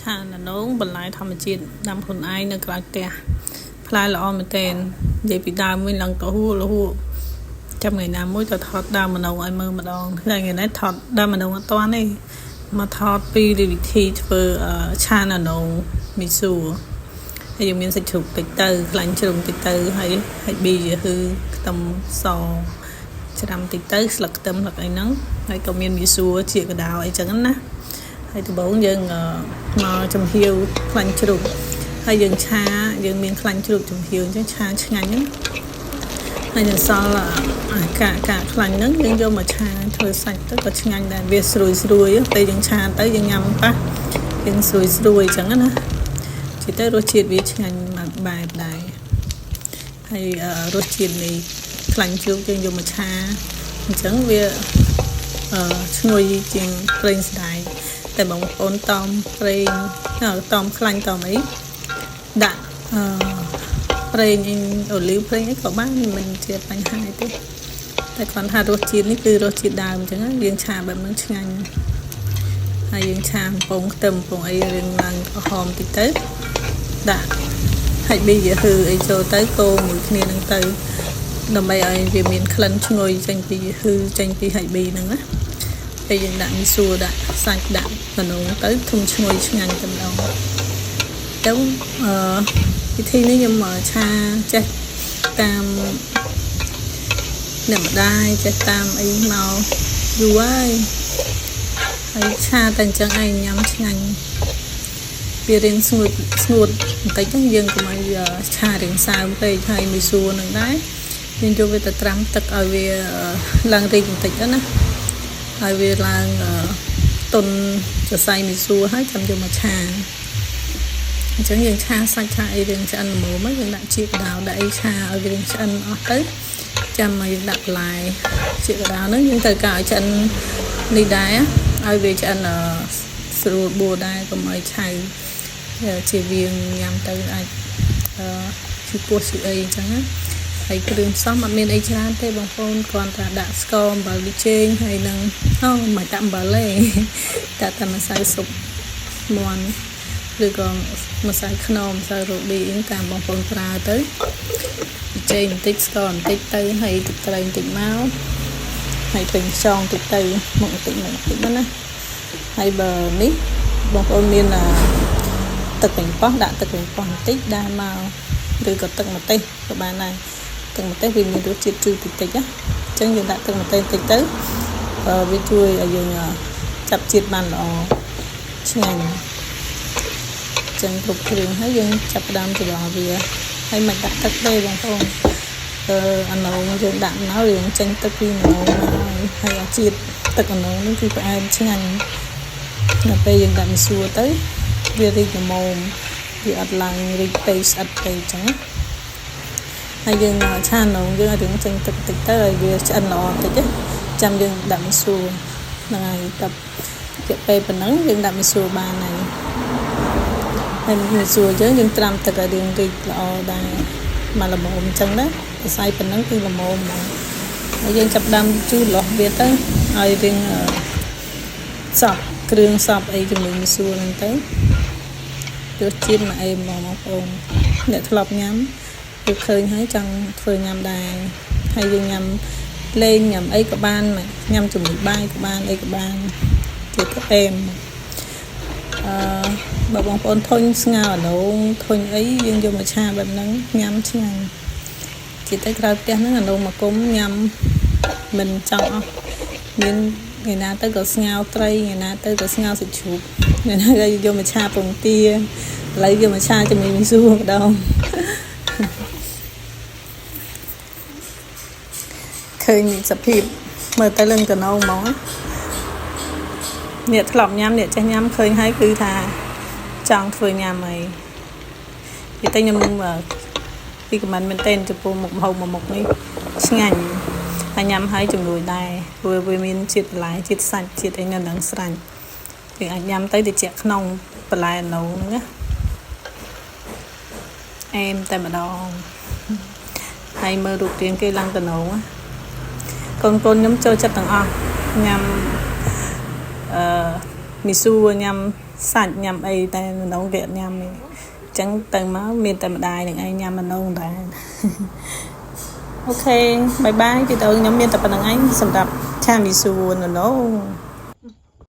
ឆាណងបន្លែធម្មជាតិដាំខ្លួនឯងនៅក្រៅផ្ទះផ្លែល្អមែនទែននិយាយពីដើមវិញឡើងទៅហួរចាំថ្ងៃណាមួយទៅថតដើមម្ដងឲ្យមើលម្ដងថ្ងៃនេះថតដើមម្ដងអត់តាន់ទេមកថតពីវិធីធ្វើឆាណងមីស៊ូហើយយើងមានសាច់ជ្រូកតិចទៅខ្លាញ់ជ្រុំតិចទៅហើយប៊ីគឺខ្ទឹមសច្រាំតិចទៅស្លឹកខ្ទឹមស្លឹកអីហ្នឹងហើយក៏មានមីស៊ូជាកដោអីចឹងណាហើយដំបូងយើងមកចំហៀវខ្លាញ់ជ្រូកហើយយើងឆាយើងមានខ្លាញ់ជ្រូកចំហៀវអញ្ចឹងឆាឆ្ងាញ់ហ្នឹងហើយយើងសល់កាខ្លាញ់ហ្នឹងយើងយកមកឆាធ្វើសាច់ទៅក៏ឆ្ងាញ់ដែរវាស្រួយពេលយើងឆាទៅយើងញ៉ាំប៉ះយើងស្រួយអញ្ចឹងណាជិះទៅរសជាតិវាឆ្ងាញ់មួយបែបដែរហើយរសជាតិនៃខ្លាញ់ជ្រូកយើងយកមកឆាអញ្ចឹងវាឈ្ងុយជាងប្រេងស្ដាយតែបងប្អូនតอมប្រេងតอมខ្លាញ់តอมអីដាក់ប្រេងអូលីវប្រេងអីក៏បានមិនជាបញ្ហាទេតែគ្រាន់ថារសជាតិនេះគឺរសជាតិដើមអញ្ចឹងយើងឆាបែបហ្នឹងឆ្ងាញ់ហើយយើងឆាកំប៉ុងខ្ទឹមកំប៉ុងអីរៀងឡើងក្រហមតិចទៅដាក់ហាច់ប៊ីគឺអីចូលទៅកូរមួយគ្នានឹងទៅដើម្បីឲ្យវាមានក្លិនឈ្ងុយចេញពីហាច់ប៊ីហ្នឹងណាពេលយើងដាក់មីស៊ូដាក់សាច់ដាក់កណ្ដូងទៅធំឈ្ងុយឆ្ងាញ់តែម្ដងទៅវិធីនេះខ្ញុំឆាចេះតាមអ្នកម្ដាយចេះតាមអីមកយូរហើយឆាតែអញ្ចឹងឯងញ៉ាំឆ្ងាញ់វារៀងស្ងួតបន្តិចហ្នឹងយើងកុំឲ្យឆារៀងសើមពេកហើយមីស៊ូនឹងដែរយើងយកវាទៅត្រាំទឹកឲ្យវាឡើងរីកបន្តិចទៅណាហើយវាឡើងតុនសរសៃមីស៊ូហើយចាំយកមកឆាអញ្ចឹងយើងឆាសាច់ឆាអីរៀងឆ្អិនល្មមយើងដាក់ជីកដោដាក់អីឆាឲ្យវារៀងឆ្អិនអស់ទៅចាំមកយើងដាក់បន្លែជីកដោហ្នឹងយើងត្រូវការឲ្យឆ្អិននេះដែរឲ្យវាឆ្អិនស្រួលបួរដែរកុំឲ្យឆៅជាវាងញ៉ាំទៅអាចជាពោះជាអីអញ្ចឹងណាហើយគ្រឿងផ្សំអត់មានអីច្រើនទេបងប្អូនគ្រាន់តែដាក់ស្ករអំបិលប៊ីចេងហើយនឹងមិនដាក់អំបិលទេដាក់តែម្សៅស៊ុបមាន់ឬក៏ម្សៅខ្នុរម្សៅរ៉ូឌីអីតាមបងប្អូនប្រើទៅប៊ីចេងបន្តិចស្ករបន្តិចទៅហើយទឹកត្រីបន្តិចមកហើយពេញខ្យងបន្តិចទៅមកបន្តិចមកណាហើយបើនេះបងប្អូនមានទឹកប៉េងប៉ោះដាក់ទឹកប៉េងប៉ោះបន្តិចដែរមកឬក៏ទឹកម្ទេសក៏បានដែរទឹកម្ទេសវាមានរសជាតិជូរតិចណាអញ្ចឹងយើងដាក់ទឹកម្ទេសបន្តិចទៅវាជួយឲ្យយើងចាប់ជាតិបានល្អឆ្ងាញ់អញ្ចឹងគ្រប់គ្រឿងហើយយើងចាប់ផ្ដើមច្របាច់វាហើយមិនដាក់ទឹកទេបងប្អូនអាណូងយើងដាក់មករៀងចេញទឹកពីអាណូងមកហើយអាជាតិទឹកអាណូងនេះគឺផ្អែមឆ្ងាញ់ដល់ពេលយើងដាក់មីស៊ូទៅវារីកល្មមវាអត់ឡើងរីកពេកស្អិតពេកអញ្ចឹងហើយយើងឆាណងយើងឲ្យរៀងចេញទឹកតិចទៅឲ្យវាឆ្អិនល្អតិចចាំយើងដាក់មីស៊ូហ្នឹងហើយតែជាពេលប៉ុណ្ណឹងយើងដាក់មីស៊ូបានហើយមីស៊ូយើងត្រាំទឹកឲ្យរៀងរីកល្អដែរមកល្មមអញ្ចឹងណាសរសៃប៉ុណ្ណឹងគឺល្មមមកហើយយើងចាប់ដាំជូរលាស់វាទៅឲ្យរៀងសពគ្រឿងសពអីជាមួយមីស៊ូហ្នឹងទៅរសជាតិមកអេមបងប្អូនអ្នកធ្លាប់ញ៉ាំគឺឃើញហើយចង់ធ្វើញ៉ាំដែរហើយយើងញ៉ាំលេងញ៉ាំអីក៏បានញ៉ាំជាមួយបាយក៏បានអីក៏បានជាផ្អែមបើបងប្អូនធុញស្ងោរអាឡូងធុញអីយើងយកមកឆាបែបហ្នឹងញ៉ាំឆ្ងាញ់ជាទៅក្រៅផ្ទះហ្នឹងអាឡូងមកគុំញ៉ាំមិនចង់អស់មានថ្ងៃណាទៅក៏ស្ងោរត្រីថ្ងៃណាទៅក៏ស្ងោរសាច់ជ្រូកថ្ងៃណាក៏យកមកឆាពងទាឥឡូវយកមកឆាជាមួយមីស៊ូម្ដងឃើញសភាពមើលទៅលឹងកណោហ្មងអ្នកធ្លាប់ញ៉ាំអ្នកចេះញ៉ាំឃើញហើយគឺថាចង់ធ្វើញ៉ាំអីនិយាយទៅខ្ញុំពីខមមិនមែនទេចំពោះមុខម្ហូបមួយមុខនេះឆ្ងាញ់ហើយញ៉ាំហើយជំនួយដែរព្រោះវាមានជាតិបន្លែជាតិសាច់ជាតិអីនៅនឹងស្រាញ់វាអាចញ៉ាំទៅតិចក្នុងបន្លែណូហ្នឹងណាអែមតែម្ដងហើយមើលរូបរាងគេឡើងតំណងកូនខ្ញុំចូលចិត្តទាំងអស់ញ៉ាំមីស៊ូញ៉ាំ សាច់ញ៉ាំអីតែម្ដងវាញ៉ាំអញ្ចឹងទៅមកមានតែម្ដាយនឹងឯងញ៉ាំម្ដងដែរអូខេបាយបាយវីដេអូខ្ញុំមានតែប៉ុណ្្នឹងឯងសម្រាប់ឆាមីស៊ូនៅ